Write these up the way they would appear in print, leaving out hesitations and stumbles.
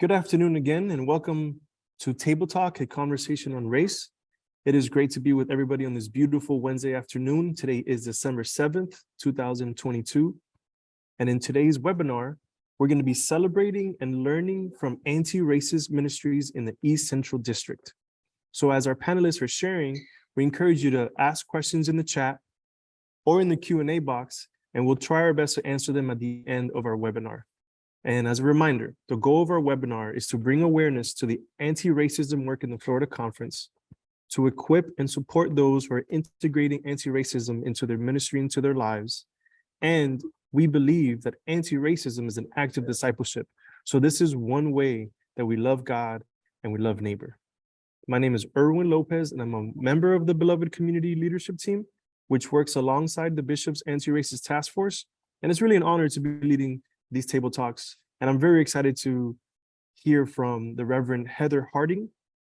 Good afternoon again, and welcome to Table Talk, a conversation on race. It is great to be with everybody on this beautiful Wednesday afternoon. Today is December 7th, 2022. And in today's webinar, we're going to be celebrating and learning from anti-racist ministries in the East Central District. So as our panelists are sharing, we encourage you to ask questions in the chat or in the Q&A box, and we'll try our best to answer them at the end of our webinar. And as a reminder, the goal of our webinar is to bring awareness to the anti-racism work in the Florida Conference, to equip and support those who are integrating anti-racism into their ministry, into their lives. And we believe that anti-racism is an act of discipleship. So this is one way that we love God and we love neighbor. My name is Erwin Lopez, and I'm a member of the Beloved Community Leadership Team, which works alongside the Bishop's Anti-Racist Task Force. And it's really an honor to be leading these table talks. And I'm very excited to hear from the Reverend Heather Harding,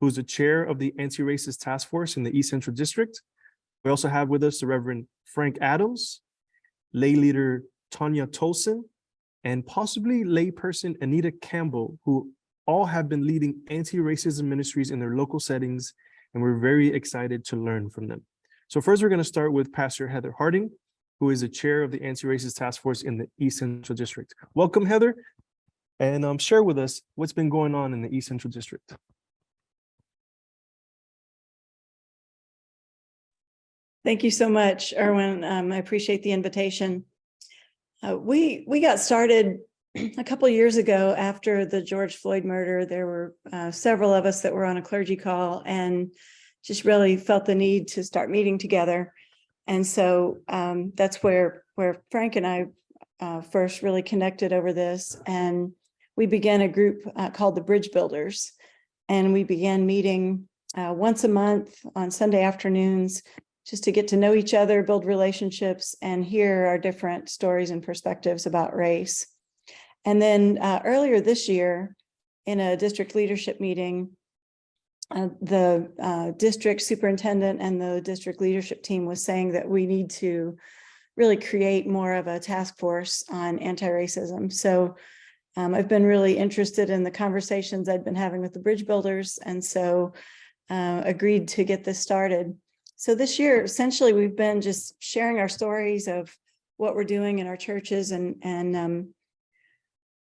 who's the chair of the Anti-Racist Task Force in the East Central District. We also have with us the Reverend Frank Adams, lay leader Tanya Tolson, and possibly layperson Anita Campbell, who all have been leading anti-racism ministries in their local settings, and we're very excited to learn from them. So first, we're going to start with Pastor Heather Harding, who is the chair of the Anti-Racist Task Force in the East Central District. Welcome, Heather, and share with us what's been going on in the East Central District. Thank you so much, Erwin. I appreciate the invitation. We got started a couple of years ago after the George Floyd murder. There were several of us that were on a clergy call and just really felt the need to start meeting together. And so that's where Frank and I first really connected over this. And we began a group called the Bridge Builders. And we began meeting once a month on Sunday afternoons, just to get to know each other, build relationships, and hear our different stories and perspectives about race. And then earlier this year, in a district leadership meeting, the district superintendent and the district leadership team was saying that we need to really create more of a task force on anti-racism. So I've been really interested in the conversations I'd been having with the Bridge Builders, and so agreed to get this started. So this year, essentially, we've been just sharing our stories of what we're doing in our churches and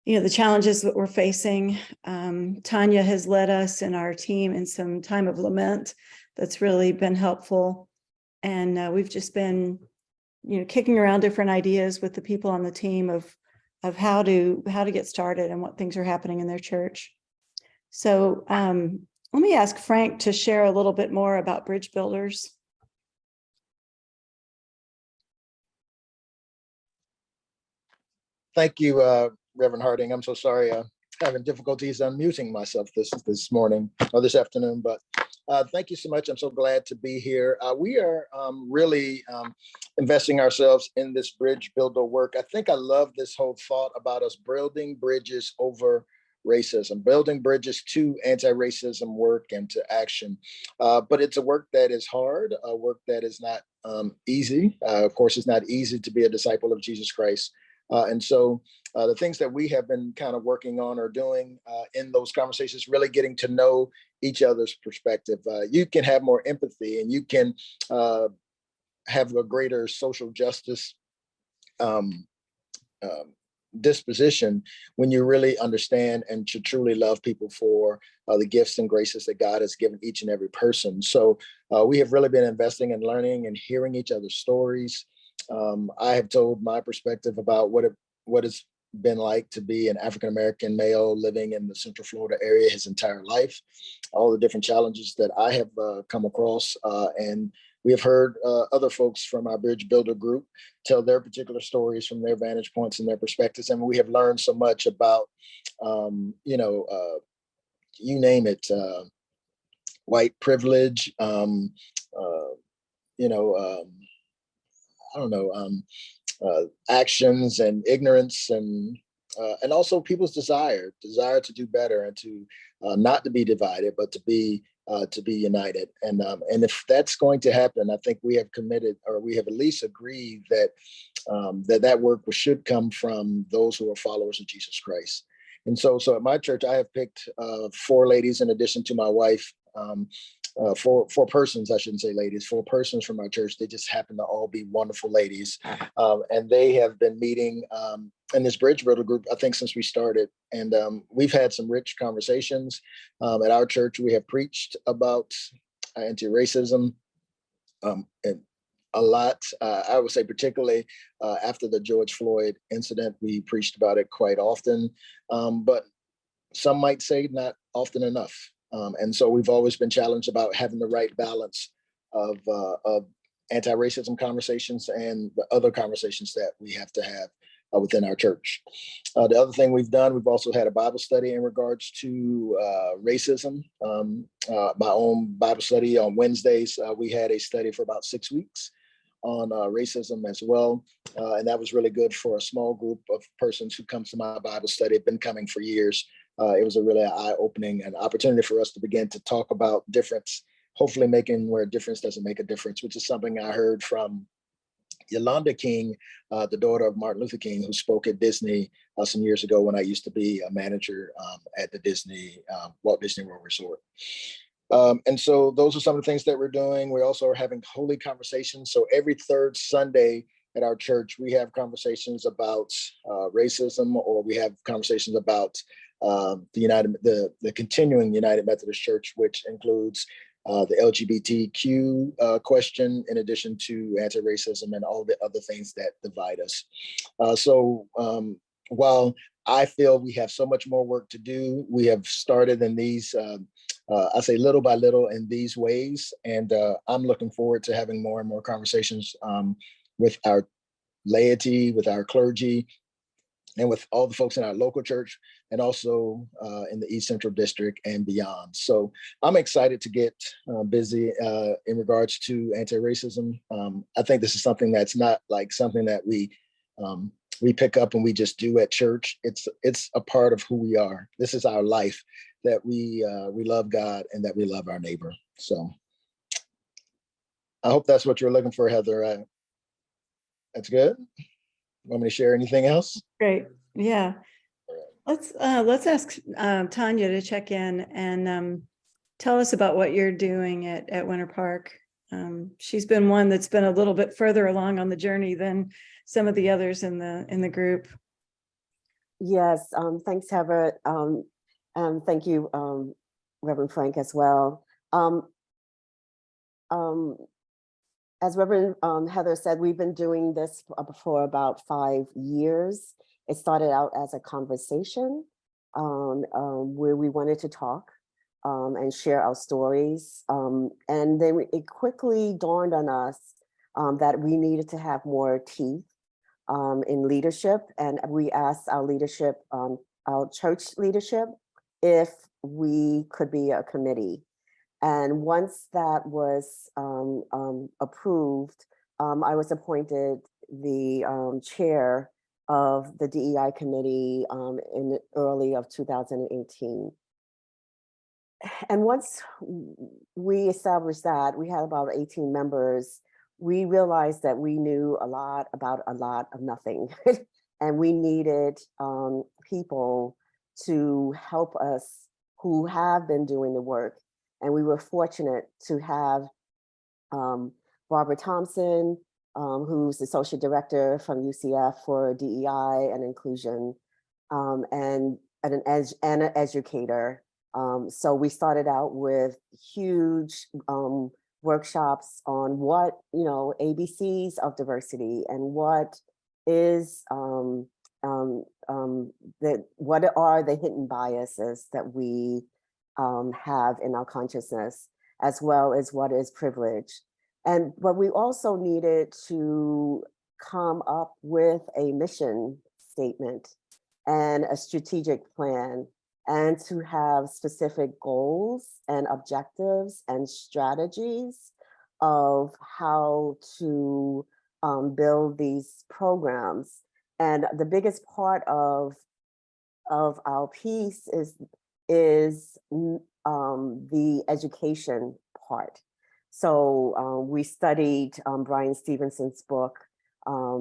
the challenges that we're facing. Tanya has led us and our team in some time of lament that's really been helpful. And we've just been, kicking around different ideas with the people on the team of how to get started and what things are happening in their church. So let me ask Frank to share a little bit more about Bridge Builders. Thank you, Reverend Harding. I'm so sorry having difficulties unmuting myself this morning or this afternoon, but thank you so much. I'm so glad to be here. We are really investing ourselves in this bridge builder work. I think I love this whole thought about us building bridges over racism, building bridges to anti-racism work and to action. But it's a work that is hard, a work that is not easy. Of course, it's not easy to be a disciple of Jesus Christ. And so the things that we have been kind of working on or doing in those conversations, really getting to know each other's perspective. You can have more empathy and you can have a greater social justice disposition when you really understand and to truly love people for the gifts and graces that God has given each and every person. So we have really been investing in learning and hearing each other's stories. I have told my perspective about what it's been like to be an African-American male living in the Central Florida area his entire life, all the different challenges that I have come across. And we have heard other folks from our Bridge Builder group tell their particular stories from their vantage points and their perspectives. And we have learned so much about, you name it, white privilege, actions and ignorance and also people's desire to do better and to not to be divided, but to be united. And if that's going to happen, I think we have committed, or we have at least agreed that that work should come from those who are followers of Jesus Christ. And so at my church, I have picked 4 ladies in addition to my wife. Four persons, I shouldn't say ladies, 4 persons from our church. They just happen to all be wonderful ladies. And they have been meeting in this Bridge Builder group, I think, since we started. And we've had some rich conversations. At our church, we have preached about anti-racism and a lot. I would say particularly after the George Floyd incident, we preached about it quite often. But some might say not often enough. And so we've always been challenged about having the right balance of anti-racism conversations and the other conversations that we have to have within our church. The other thing we've done, we've also had a Bible study in regards to racism. My own Bible study on Wednesdays, we had a study for about 6 weeks on racism as well. And that was really good for a small group of persons who comes to my Bible study, have been coming for years. It was a really eye-opening and opportunity for us to begin to talk about difference, hopefully making where a difference doesn't make a difference, which is something I heard from Yolanda King, the daughter of Martin Luther King, who spoke at Disney some years ago when I used to be a manager at the Disney, Walt Disney World Resort. And so those are some of the things that we're doing. We also are having holy conversations. So every 3rd Sunday at our church, we have conversations about racism, or we have conversations about the continuing United Methodist Church, which includes the LGBTQ question, in addition to anti-racism and all the other things that divide us. So while I feel we have so much more work to do, we have started in these, I say little by little in these ways. And I'm looking forward to having more and more conversations with our laity, with our clergy, and with all the folks in our local church, and also in the East Central District and beyond. So I'm excited to get busy in regards to anti-racism. I think this is something that's not like something that we pick up and we just do at church. It's a part of who we are. This is our life, that we love God and that we love our neighbor. So I hope that's what you're looking for, Heather. That's good. Want me to share anything else? Great. Yeah. Let's ask Tanya to check in and tell us about what you're doing at Winter Park. She's been one that's been a little bit further along on the journey than some of the others in the group. Yes, thanks, Heather. Thank you, Reverend Frank, as well. As Reverend Heather said, we've been doing this for about 5 years. It started out as a conversation where we wanted to talk and share our stories. And then it quickly dawned on us that we needed to have more teeth in leadership. And we asked our leadership, our church leadership, if we could be a committee. And once that was approved, I was appointed the chair of the DEI committee in early of 2018. And once we established that, we had about 18 members, we realized that we knew a lot about a lot of nothing. And we needed people to help us who have been doing the work. And we were fortunate to have Barbara Thompson, who's the Associate Director from UCF for DEI and Inclusion, and an educator. So we started out with huge workshops on what, ABCs of diversity and what is, what are the hidden biases that we have in our consciousness, as well as what is privilege. But we also needed to come up with a mission statement and a strategic plan, and to have specific goals and objectives and strategies of how to build these programs. And the biggest part of our piece is the education part. So we studied Brian Stevenson's book,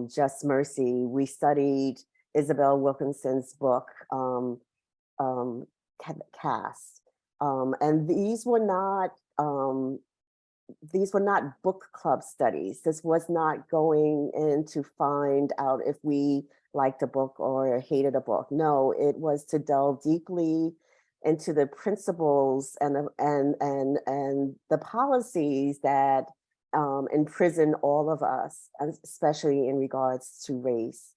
Just Mercy. We studied Isabel Wilkinson's book, cast. And these were not book club studies. This was not going in to find out if we liked a book or hated a book. No, it was to delve deeply into the principles and the policies that imprison all of us, and especially in regards to race.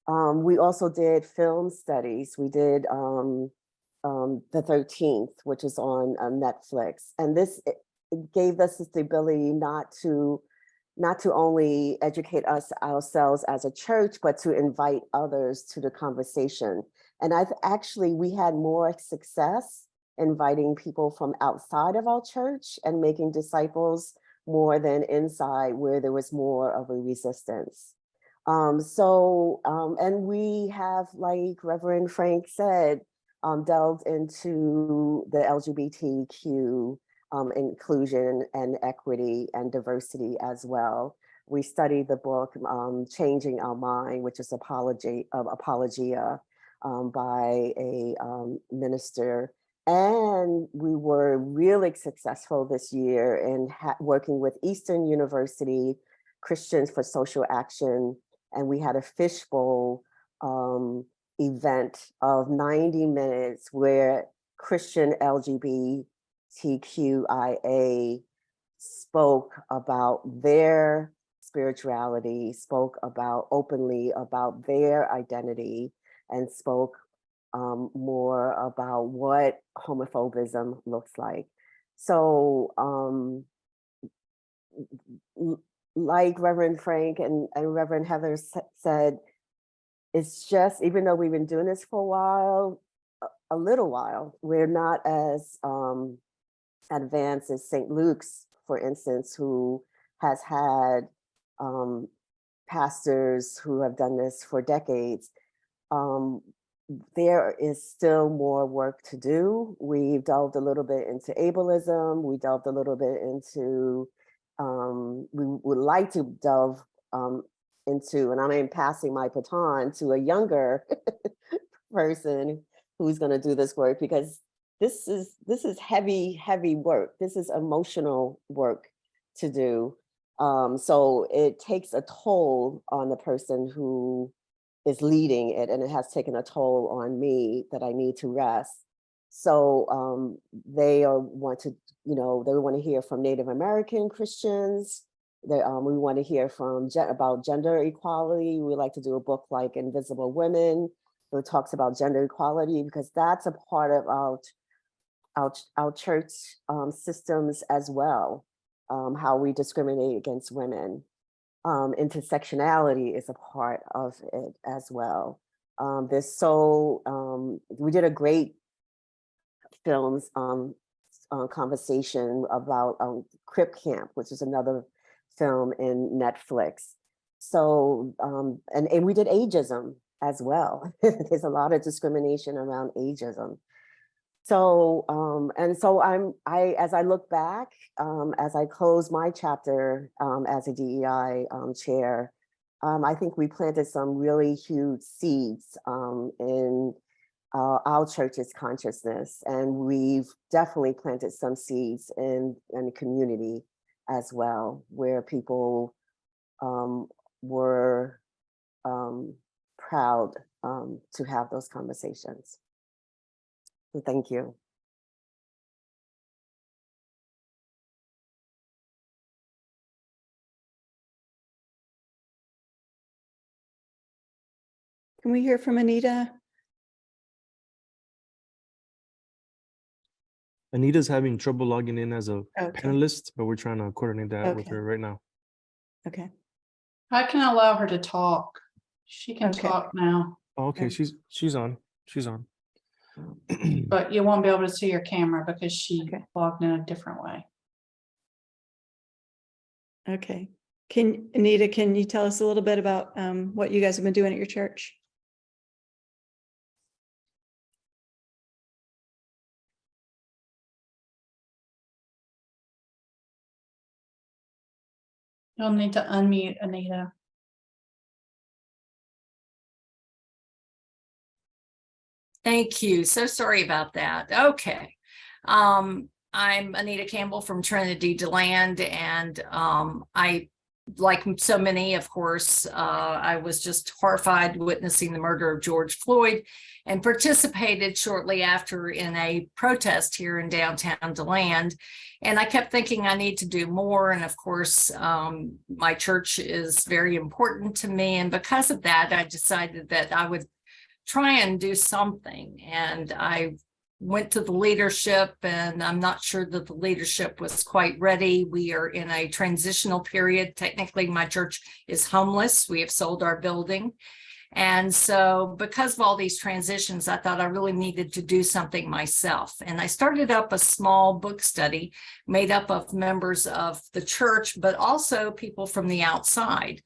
We also did film studies. We did The 13th, which is on Netflix. And this it gave us the ability not to only educate ourselves as a church, but to invite others to the conversation. And we had more success inviting people from outside of our church and making disciples more than inside, where there was more of a resistance. And we have, like Reverend Frank said, delved into the LGBTQ inclusion and equity and diversity as well. We studied the book, Changing Our Mind, which is apologia by a minister. And we were really successful this year in working with Eastern University Christians for Social Action. And we had a fishbowl event of 90 minutes where Christian LGBTQIA spoke about their spirituality, spoke about openly about their identity, and spoke more about what homophobism looks like. So like Reverend Frank and Reverend Heather said, it's just, even though we've been doing this for a little while, we're not as advanced as St. Luke's, for instance, who has had pastors who have done this for decades. There is still more work to do. We delved a little bit into ableism. We delved a little bit into, we would like to delve into, and I'm passing my baton to a younger person who's going to do this work, because this is heavy work. This is emotional work to do. So it takes a toll on the person who is leading it, and it has taken a toll on me that I need to rest. So they want to hear from Native American Christians. We want to hear from about gender equality. We like to do a book like Invisible Women, that talks about gender equality, because that's a part of our church systems as well, how we discriminate against women. Intersectionality is a part of it as well. We did a great films conversation about Crip Camp, which is another film in Netflix. So, and we did ageism as well. There's a lot of discrimination around ageism. So, as I look back, as I close my chapter as a DEI chair, I think we planted some really huge seeds in our church's consciousness, and we've definitely planted some seeds in the community as well, where people were proud to have those conversations. So thank you. Can we hear from Anita? Anita's having trouble logging in as a Okay. panelist, but we're trying to coordinate that with Okay. her right now. Okay. I can allow her to talk. She can Okay. talk now, Oh, okay, Okay. she's on. She's on. but you won't be able to see her camera because she Okay. logged in a different way. Okay. Anita, can you tell us a little bit about what you guys have been doing at your church? You'll need to unmute Anita. Thank you. So sorry about that. Okay. I'm Anita Campbell from Trinity DeLand, and I, like so many, of course, I was just horrified witnessing the murder of George Floyd and participated shortly after in a protest here in downtown DeLand. And I kept thinking I need to do more. And of course, my church is very important to me. And because of that, I decided that I would try and do something. And I went to the leadership, and I'm not sure that the leadership was quite ready. We are in a transitional period. Technically, my church is homeless. We have sold our building. And so because of all these transitions, I thought I really needed to do something myself. And I started up a small book study made up of members of the church, but also people from the outside.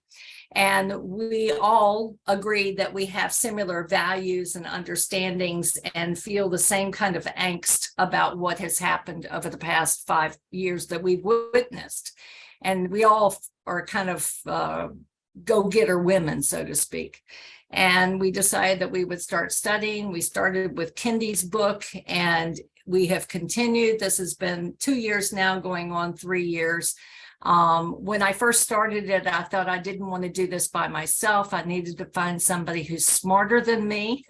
And we all agreed that we have similar values and understandings and feel the same kind of angst about what has happened over the past 5 years that we've witnessed. And we all are kind of go-getter women, so to speak. And we decided that we would start studying. We started with Kendi's book, and we have continued. This has been 2 years now, going on 3 years. When I first started it, I thought I didn't want to do this by myself. I needed to find somebody who's smarter than me.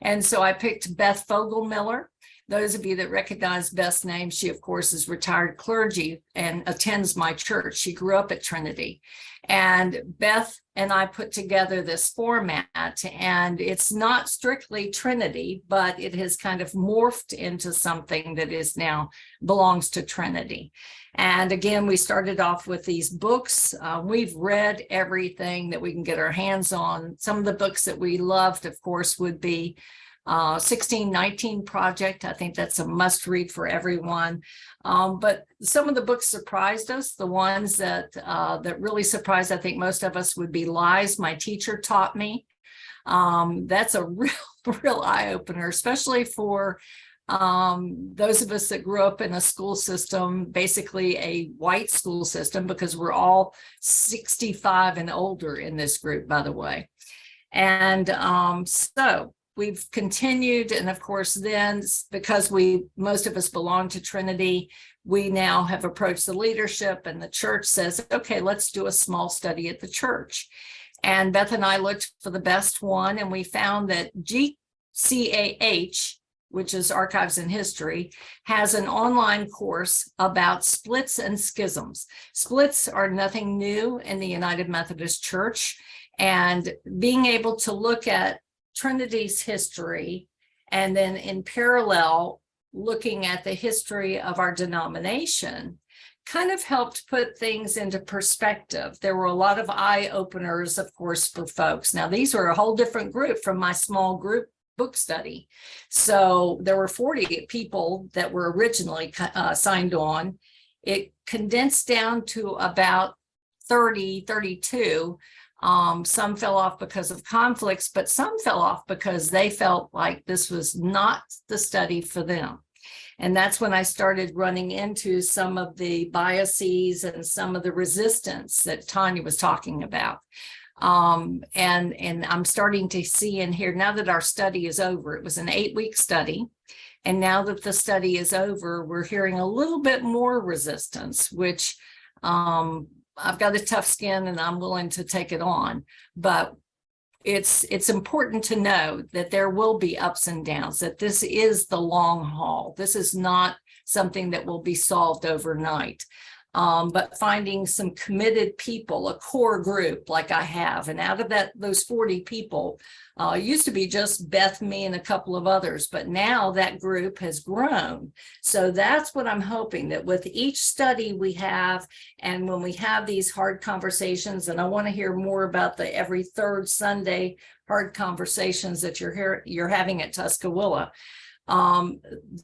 And so I picked Beth Fogelmiller. Those of you that recognize Beth's name, she, of course, is retired clergy and attends my church. She grew up at Trinity. And Beth and I put together this format, and it's not strictly Trinity, but it has kind of morphed into something that is now belongs to Trinity. And again, we started off with these books. We've read everything that we can get our hands on. Some of the books that we loved, of course, would be 1619 Project. I think that's a must read for everyone. But some of the books surprised us. The ones that really surprised, I think, most of us would be Lies My Teacher Taught Me. That's a real eye opener, especially for those of us that grew up in a school system, basically a white school system, because we're all 65 and older in this group, by the way. And so we've continued, and of course, then because most of us belong to Trinity, we now have approached the leadership, and the church says, okay, let's do a small study at the church. And Beth and I looked for the best one, and we found that GCAH, which is Archives and History, has an online course about splits and schisms. Splits are nothing new in the United Methodist Church, and being able to look at Trinity's history, and then in parallel, looking at the history of our denomination, kind of helped put things into perspective. There were a lot of eye openers, of course, for folks. Now, these were a whole different group from my small group book study. So there were 40 people that were originally signed on. It condensed down to about 30, 32. Some fell off because of conflicts, but some fell off because they felt like this was not the study for them. And that's when I started running into some of the biases and some of the resistance that Tanya was talking about. And I'm starting to see in here, now that our study is over, it was an 8-week study. And now that the study is over, we're hearing a little bit more resistance, which I've got a tough skin and I'm willing to take it on. But it's important to know that there will be ups and downs, that this is the long haul. This is not something that will be solved overnight. But finding some committed people, a core group like I have, and out of those 40 people, used to be just Beth, me, and a couple of others, but now that group has grown. So that's what I'm hoping, that with each study we have, and when we have these hard conversations, and I want to hear more about the every third Sunday hard conversations that you're having at Tuscaloosa.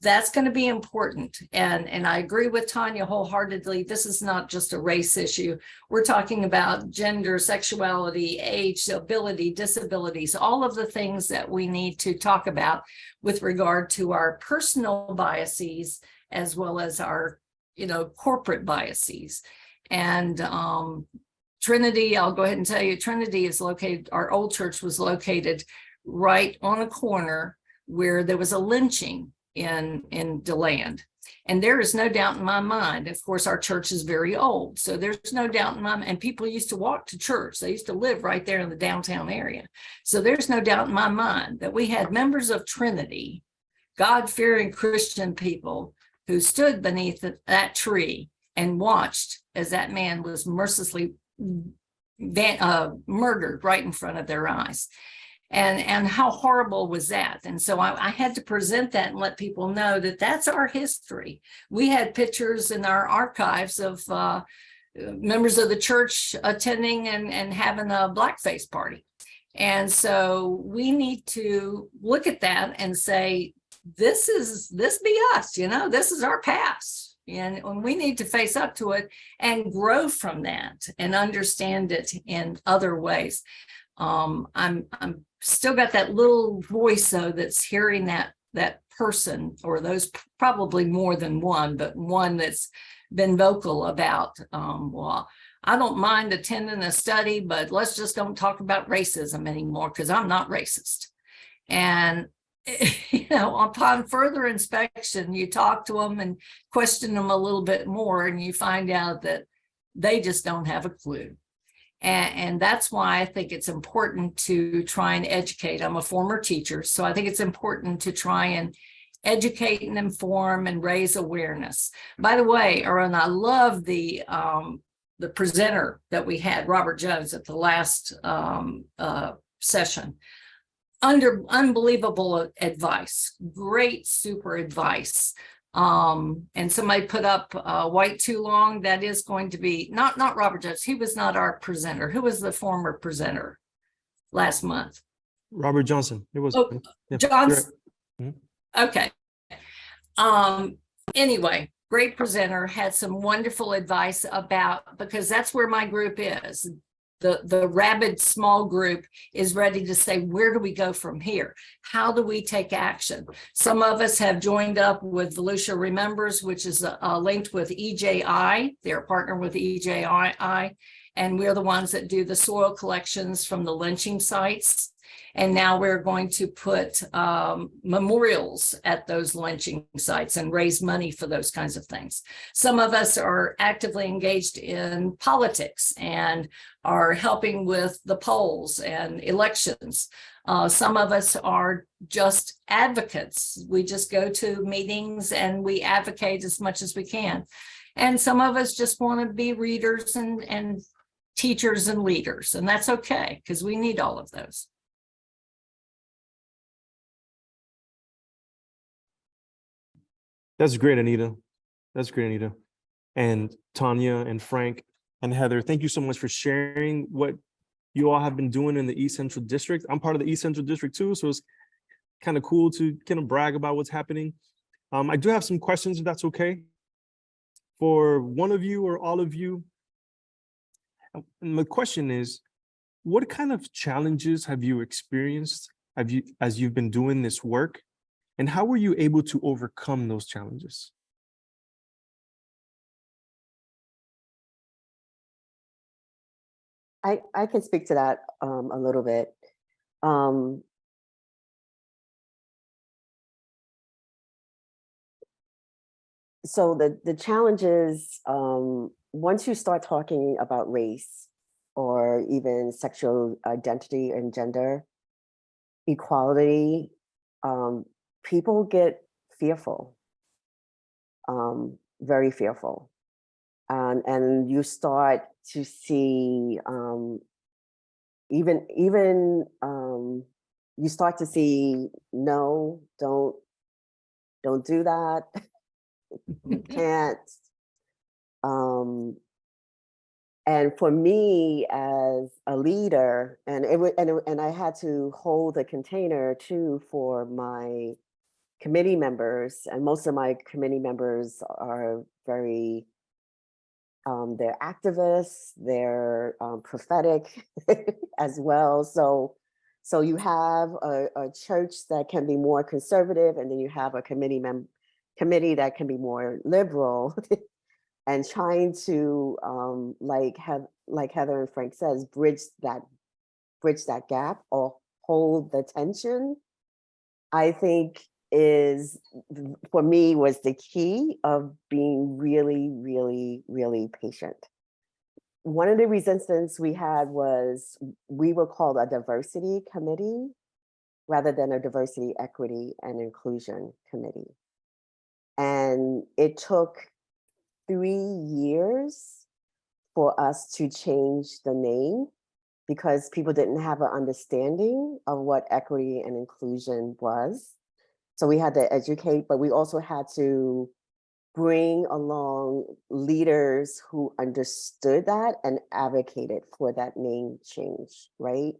That's going to be important. And I agree with Tanya wholeheartedly. This is not just a race issue. We're talking about gender, sexuality, age, ability, disabilities, all of the things that we need to talk about with regard to our personal biases, as well as our, corporate biases. And Trinity, I'll go ahead and tell you, Trinity is located, our old church was located right on a corner where there was a lynching in DeLand. And there is no doubt in my mind, of course, our church is very old. So there's no doubt in my mind, and people used to walk to church. They used to live right there in the downtown area. So there's no doubt in my mind that we had members of Trinity, God-fearing Christian people who stood beneath that tree and watched as that man was mercilessly murdered right in front of their eyes. And how horrible was that? And so I had to present that and let people know that that's our history. We had pictures in our archives of members of the church attending and having a blackface party. And so we need to look at that and say, this be us, this is our past. And we need to face up to it and grow from that and understand it in other ways. I'm still got that little voice though that's hearing that person, or those, probably more than one, but one that's been vocal about, well, I don't mind attending a study, but let's just don't talk about racism anymore because I'm not racist. And upon further inspection, you talk to them and question them a little bit more, and you find out that they just don't have a clue. And that's why I think it's important to try and educate. I'm a former teacher, so I think it's important to try and educate and inform and raise awareness. By the way, Aaron, I love the presenter that we had, Robert Jones, at the last session. Unbelievable advice, great, super advice. And somebody put up White Too Long. That is going to be not Robert Jones. He was not our presenter. Who was the former presenter last month? Robert Johnson. It was Johnson. Right. Okay. Anyway, great presenter, had some wonderful advice about, because that's where my group is. The rabid small group is ready to say, where do we go from here? How do we take action? Some of us have joined up with Volusia Remembers, which is linked with EJI. They're a partner with EJI, and we're the ones that do the soil collections from the lynching sites. And now we're going to put memorials at those lynching sites and raise money for those kinds of things. Some of us are actively engaged in politics and are helping with the polls and elections. Some of us are just advocates. We just go to meetings and we advocate as much as we can. And some of us just want to be readers and teachers and leaders. And that's okay, because we need all of those. That's great, Anita. That's great, Anita. And Tanya and Frank and Heather, thank you so much for sharing what you all have been doing in the East Central District. I'm part of the East Central District too, so it's kind of cool to kind of brag about what's happening. I do have some questions, if that's okay, for one of you or all of you. And the question is, what kind of challenges have you experienced as you've been doing this work? And how were you able to overcome those challenges? I can speak to that a little bit. So the challenges, once you start talking about race or even sexual identity and gender equality, people get fearful, very fearful. And you start to see even you start to see, no, don't do that. You can't. And for me as a leader, and I had to hold a container too for my committee members, and most of my committee members are very, they're activists, they're prophetic as well. So you have a church that can be more conservative, and then you have a committee that can be more liberal, and trying to like Heather and Frank says, bridge that gap or hold the tension. I think is, for me, was the key of being really, really, really patient. One of the resistance we had was we were called a diversity committee rather than a diversity, equity, and inclusion committee. And it took 3 years for us to change the name because people didn't have an understanding of what equity and inclusion was. So we had to educate, but we also had to bring along leaders who understood that and advocated for that name change, right?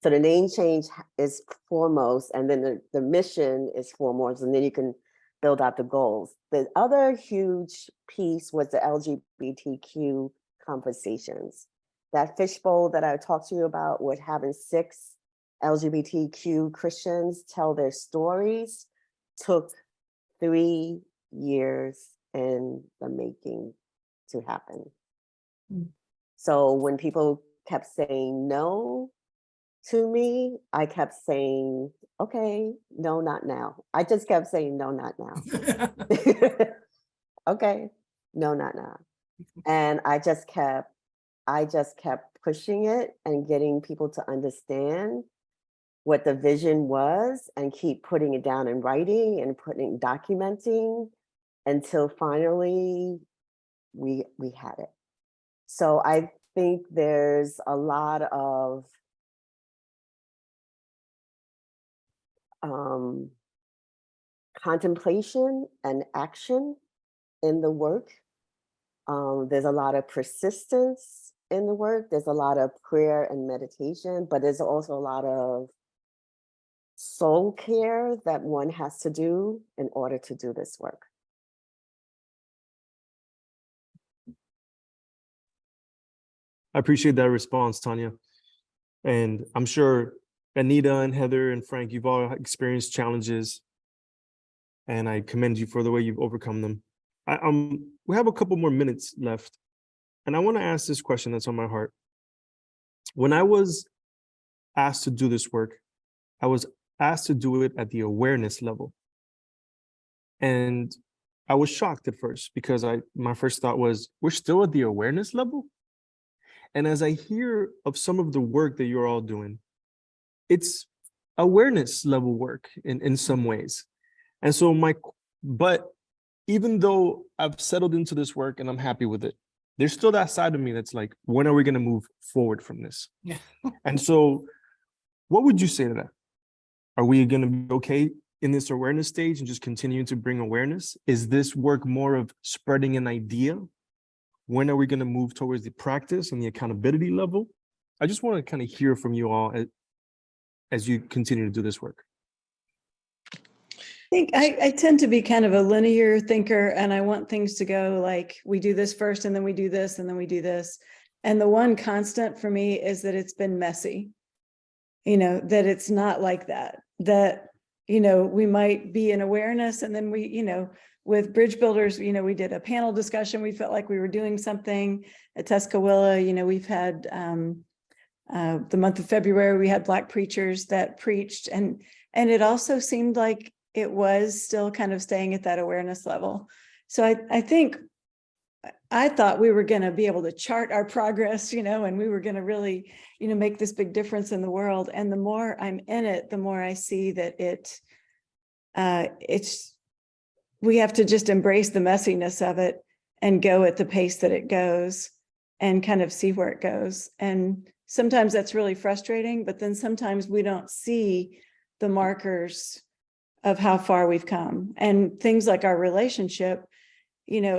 So the name change is foremost, and then the mission is foremost, and then you can build out the goals. The other huge piece was the LGBTQ conversations. That fishbowl that I talked to you about with having 6 LGBTQ Christians tell their stories took 3 years in the making to happen. So when people kept saying no to me, I kept saying, okay, no, not now. I just kept saying, no, not now. Okay, no, not now. And I just kept pushing it and getting people to understand what the vision was and keep putting it down in writing and documenting until finally we had it. So I think there's a lot of contemplation and action in the work. There's a lot of persistence in the work. There's a lot of prayer and meditation, but there's also a lot of soul care that one has to do in order to do this work. I appreciate that response, Tanya. And I'm sure Anita and Heather and Frank, you've all experienced challenges, and I commend you for the way you've overcome them. We have a couple more minutes left, and I want to ask this question that's on my heart. When I was asked to do this work, I was asked to do it at the awareness level. And I was shocked at first because my first thought was, we're still at the awareness level? And as I hear of some of the work that you're all doing, it's awareness level work in some ways. And so but even though I've settled into this work and I'm happy with it, there's still that side of me that's like, when are we going to move forward from this? Yeah. And so what would you say to that? Are we going to be okay in this awareness stage and just continue to bring awareness? Is this work more of spreading an idea? When are we going to move towards the practice and the accountability level? I just want to kind of hear from you all as you continue to do this work. I think I tend to be kind of a linear thinker, and I want things to go like we do this first and then we do this and then we do this. And the one constant for me is that it's been messy, that it's not like that, we might be in awareness and then we, with Bridge Builders, we did a panel discussion. We felt like we were doing something at Tuscaloosa. We've had the month of February, we had Black preachers that preached, and it also seemed like it was still kind of staying at that awareness level. So I thought we were going to be able to chart our progress, and we were going to really, make this big difference in the world. And the more I'm in it, the more I see that we have to just embrace the messiness of it and go at the pace that it goes and kind of see where it goes. And sometimes that's really frustrating, but then sometimes we don't see the markers of how far we've come. And things like our relationship,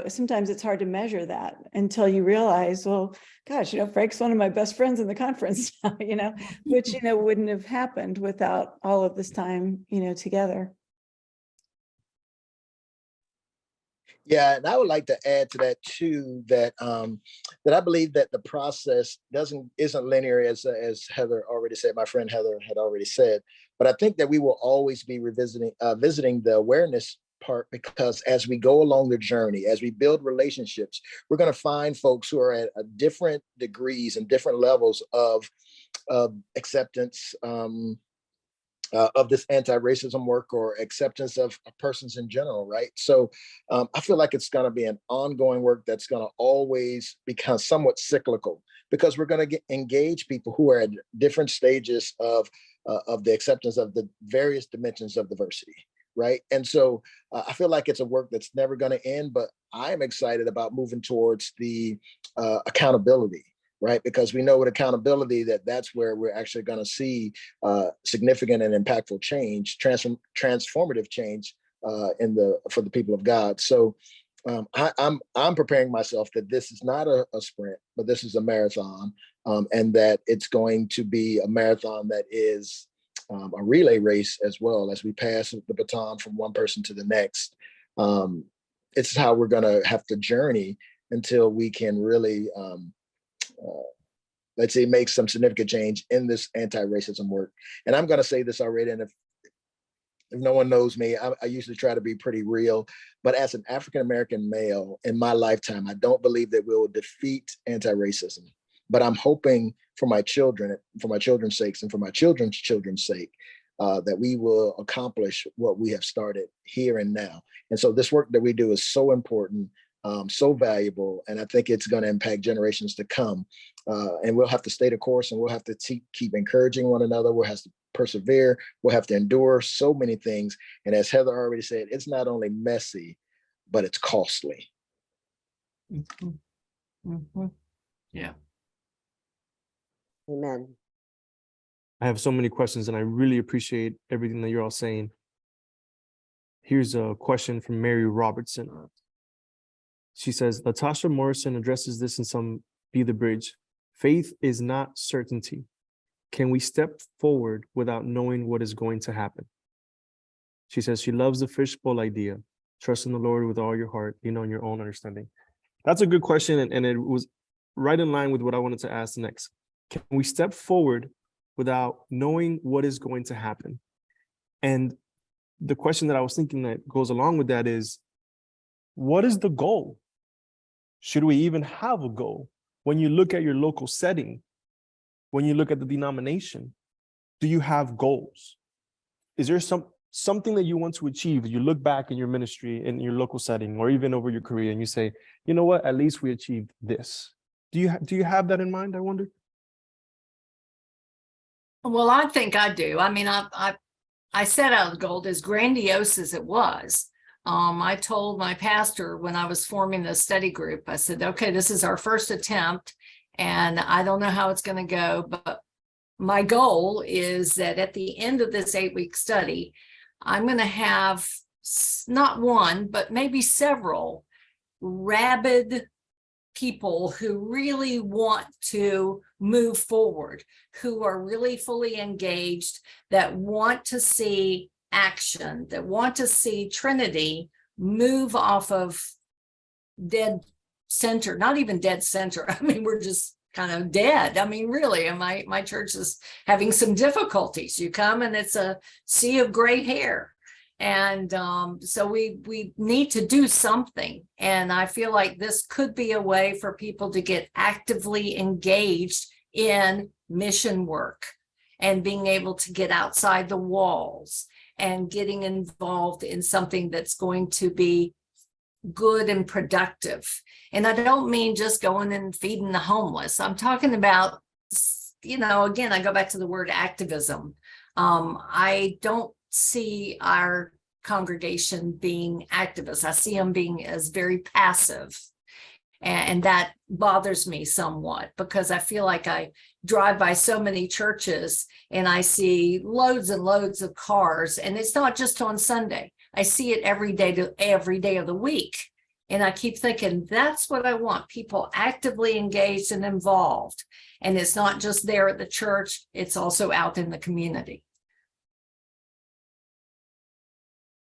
sometimes it's hard to measure that until you realize, well, gosh, Frank's one of my best friends in the conference, which, wouldn't have happened without all of this time, together. Yeah, and I would like to add to that too, that I believe that the process isn't linear, as Heather already said. My friend Heather had already said, but I think that we will always be visiting the awareness part, because as we go along the journey, as we build relationships, we're going to find folks who are at different degrees and different levels of acceptance, of this anti-racism work or acceptance of persons in general, right? So I feel like it's going to be an ongoing work that's going to always become somewhat cyclical, because we're going to engage people who are at different stages of the acceptance of the various dimensions of diversity, right? And so I feel like it's a work that's never going to end, but I'm excited about moving towards the accountability, right? Because we know with accountability that's where we're actually going to see significant and impactful change, transformative change for the people of God. So I'm preparing myself that this is not a sprint, but this is a marathon, and that it's going to be a marathon that is a relay race as well, as we pass the baton from one person to the next. It's how we're going to have to journey until we can really let's say make some significant change in this anti-racism work. And I'm going to say this already, and if no one knows me, I usually try to be pretty real, but as an African-American male in my lifetime, I don't believe that we'll defeat anti-racism, but I'm hoping for my children's sakes and for my children's sake, that we will accomplish what we have started here and now. And so this work that we do is so important, so valuable, and I think it's going to impact generations to come. And we'll have to stay the course, and we'll have to keep encouraging one another. We'll have to persevere. We'll have to endure so many things. And as Heather already said, it's not only messy, but it's costly. Mm-hmm. Mm-hmm. Yeah. Amen. I have so many questions, and I really appreciate everything that you're all saying. Here's a question from Mary Robertson. She says, Latasha Morrison addresses this in some Be the Bridge. Faith is not certainty. Can we step forward without knowing what is going to happen? She says she loves the fishbowl idea. Trust in the Lord with all your heart, lean on your own understanding. That's a good question, and it was right in line with what I wanted to ask next. Can we step forward without knowing what is going to happen? And the question that I was thinking that goes along with that is, what is the goal? Should we even have a goal? When you look at your local setting, when you look at the denomination, do you have goals? Is there something that you want to achieve? You look back in your ministry, in your local setting, or even over your career, and you say, you know what, at least we achieved this. Do you have that in mind, I wonder? Well, I think I do. I mean, I set out the goal as grandiose as it was. I told my pastor when I was forming the study group, I said, okay, this is our first attempt, and I don't know how it's going to go, but my goal is that at the end of this 8-week study, I'm going to have not one, but maybe several rabid people who really want to move forward, who are really fully engaged, that want to see action, that want to see Trinity move off of dead center, not even dead center. I mean, we're just kind of dead. I mean, really, and my church is having some difficulties. You come and it's a sea of gray hair. And so we need to do something. And I feel like this could be a way for people to get actively engaged in mission work and being able to get outside the walls and getting involved in something that's going to be good and productive. And I don't mean just going and feeding the homeless. I'm talking about, again, I go back to the word activism. I don't see our congregation being activists. I see them being as very passive. And that bothers me somewhat, because I feel like I drive by so many churches and I see loads and loads of cars, and it's not just on Sunday. I see it every day of the week. And I keep thinking, that's what I want, people actively engaged and involved. And it's not just there at the church, it's also out in the community.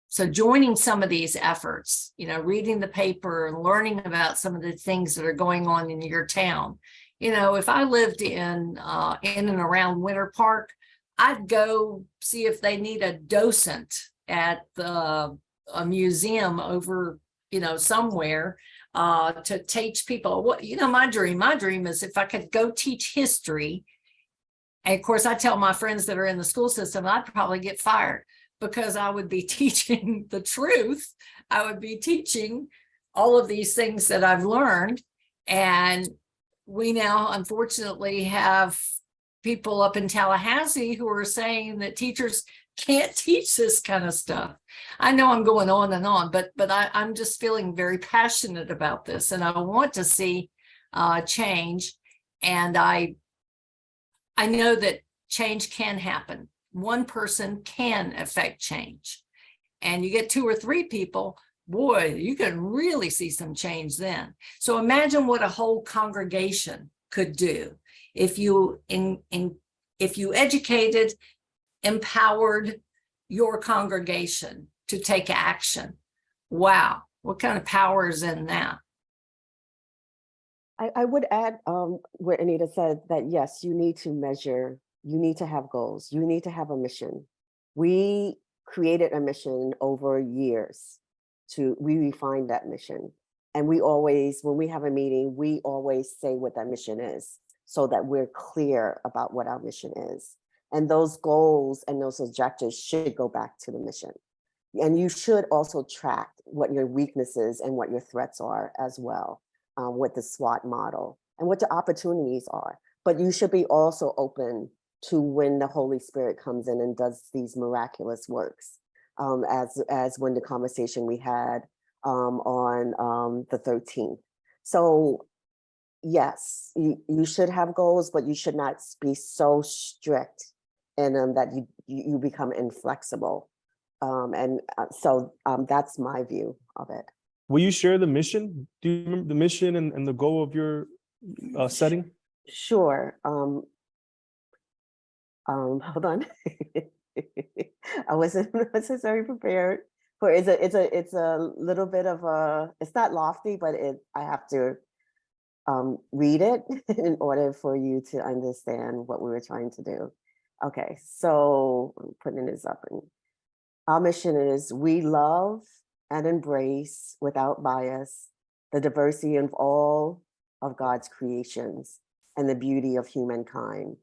So joining some of these efforts, reading the paper and learning about some of the things that are going on in your town. If I lived in and around Winter Park, I'd go see if they need a docent at a museum over, somewhere to teach people what, my dream is if I could go teach history And of course, I tell my friends that are in the school system, I'd probably get fired because I would be teaching the truth. I would be teaching all of these things that I've learned. And we now, unfortunately, have people up in Tallahassee who are saying that teachers can't teach this kind of stuff. I know I'm going on and on, but I'm just feeling very passionate about this, and I want to see change. And I know that change can happen. One person can affect change, and you get 2 or 3 people, boy, you can really see some change then. So imagine what a whole congregation could do if you if you educated, empowered your congregation to take action. Wow, what kind of power is in that? I would add where Anita said that, yes, you need to measure, you need to have goals, you need to have a mission. We created a mission over years we refined that mission. And we always, when we have a meeting, we always say what that mission is so that we're clear about what our mission is. And those goals and those objectives should go back to the mission. And you should also track what your weaknesses and what your threats are as well, with the SWOT model and what the opportunities are. But you should be also open to when the Holy Spirit comes in and does these miraculous works, as when the conversation we had on the 13th. So yes, you should have goals, but you should not be so strict in them that you become inflexible. So that's my view of it. Will you share the mission? Do you remember the mission and the goal of your setting? Sure. Hold on. I wasn't necessarily prepared for it's a little bit of a, it's not lofty, but I have to read it in order for you to understand what we were trying to do. Okay, so I'm putting this up, and our mission is: we love and embrace without bias the diversity of all of God's creations and the beauty of humankind.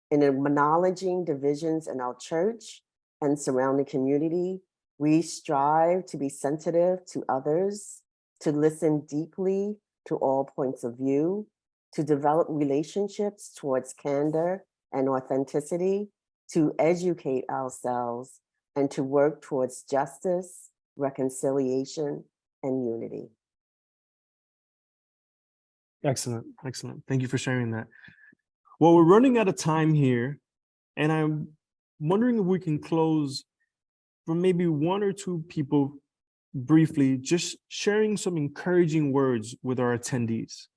In acknowledging divisions in our church and surrounding community, we strive to be sensitive to others, to listen deeply to all points of view, to develop relationships towards candor and authenticity, to educate ourselves, and to work towards justice, reconciliation, and unity. Excellent, excellent. Thank you for sharing that. Well, we're running out of time here, and I'm wondering if we can close for maybe 1 or 2 people briefly, just sharing some encouraging words with our attendees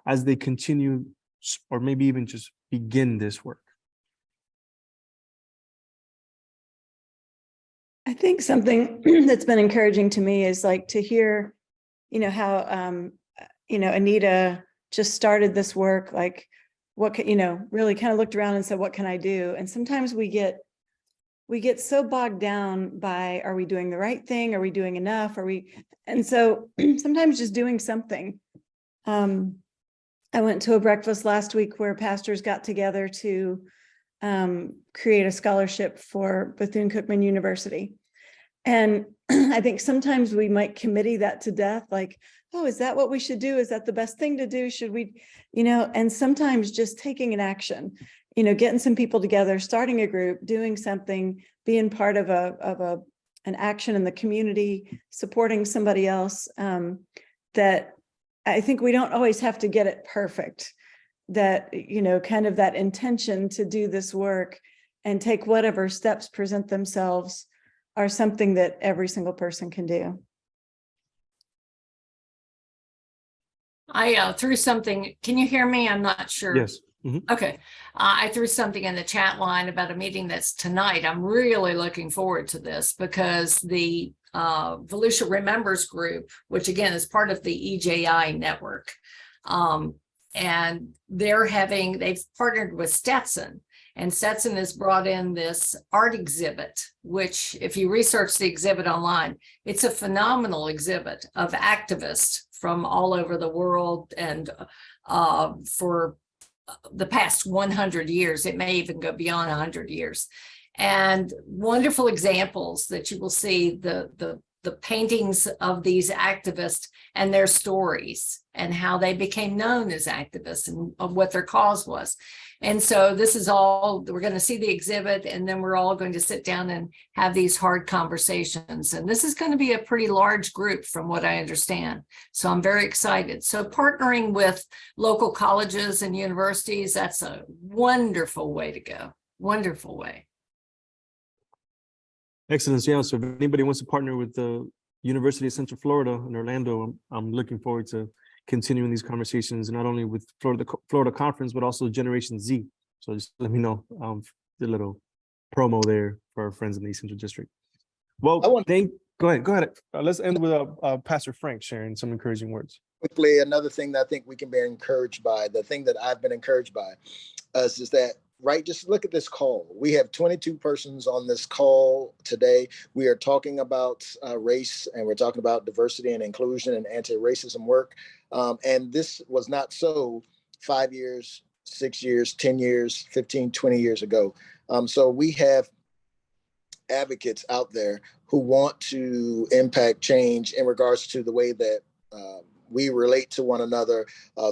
as they continue, or maybe even just begin this work. I think something that's been encouraging to me is like to hear, how, Anita just started this work, like what can, really kind of looked around and said, what can I do? And sometimes we get so bogged down by, are we doing the right thing? Are we doing enough? And so sometimes just doing something. I went to a breakfast last week where pastors got together to create a scholarship for Bethune-Cookman University. And I think sometimes we might committee that to death, like, oh, is that what we should do? Is that the best thing to do? Should we, and sometimes just taking an action, getting some people together, starting a group, doing something, being part of an action in the community, supporting somebody else, that I think we don't always have to get it perfect. That, kind of that intention to do this work and take whatever steps present themselves are something that every single person can do. I threw something, can you hear me? I'm not sure. Yes. Mm-hmm. Okay. I threw something in the chat line about a meeting that's tonight. I'm really looking forward to this because the Volusia Remembers group, which again is part of the EJI network, and they've partnered with Stetson, and Stetson has brought in this art exhibit, which if you research the exhibit online, it's a phenomenal exhibit of activists from all over the world and for the past 100 years. It may even go beyond 100 years. And wonderful examples that you will see the paintings of these activists and their stories and how they became known as activists and what their cause was. And so this is all, we're going to see the exhibit, and then we're all going to sit down and have these hard conversations. And this is going to be a pretty large group from what I understand. So I'm very excited. So partnering with local colleges and universities, that's a wonderful way to go. Wonderful way. Excellent. Yeah, so if anybody wants to partner with the University of Central Florida in Orlando, I'm looking forward to continuing these conversations, not only with Florida Conference, but also Generation Z. So just let me know the little promo there for our friends in the East Central District. Well, go ahead. Let's end with Pastor Frank sharing some encouraging words. Quickly, another thing that I think we can be encouraged by, the thing that I've been encouraged by, is that, right, just look at this call. We have 22 persons on this call today. We are talking about race, and we're talking about diversity and inclusion and anti-racism work. And this was not so 5 years, 6 years, 10 years, 15, 20 years ago. So we have advocates out there who want to impact change in regards to the way that we relate to one another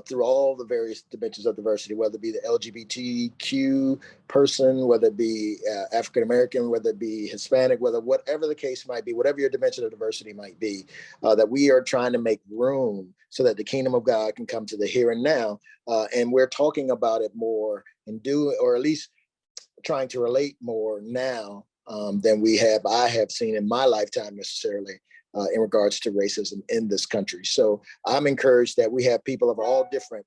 through all the various dimensions of diversity, whether it be the LGBTQ person, whether it be African-American, whether it be Hispanic, whatever the case might be, whatever your dimension of diversity might be, that we are trying to make room so that the kingdom of God can come to the here and now. And we're talking about it more and or at least trying to relate more now than I have seen in my lifetime necessarily. In regards to racism in this country. So I'm encouraged that we have people of all different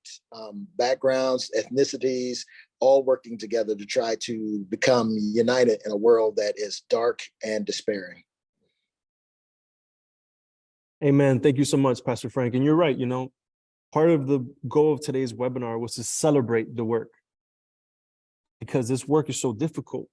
backgrounds, ethnicities, all working together to try to become united in a world that is dark and despairing. Amen. Thank you so much, Pastor Frank. And you're right, part of the goal of today's webinar was to celebrate the work, because this work is so difficult.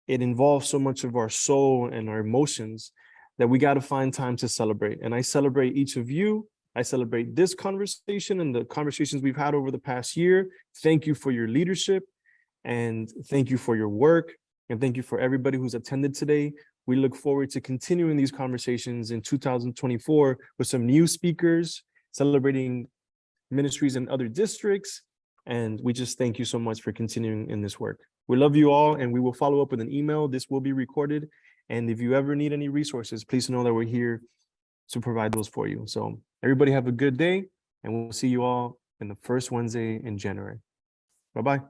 It involves so much of our soul and our emotions that we got to find time to celebrate. And I celebrate each of you. I celebrate this conversation and the conversations we've had over the past year. Thank you for your leadership, and thank you for your work, and thank you for everybody who's attended today. We look forward to continuing these conversations in 2024 with some new speakers, celebrating ministries in other districts. And we just thank you so much for continuing in this work. We love you all, and we will follow up with an email. This will be recorded. And if you ever need any resources, please know that we're here to provide those for you. So everybody have a good day, and we'll see you all in the first Wednesday in January. Bye-bye.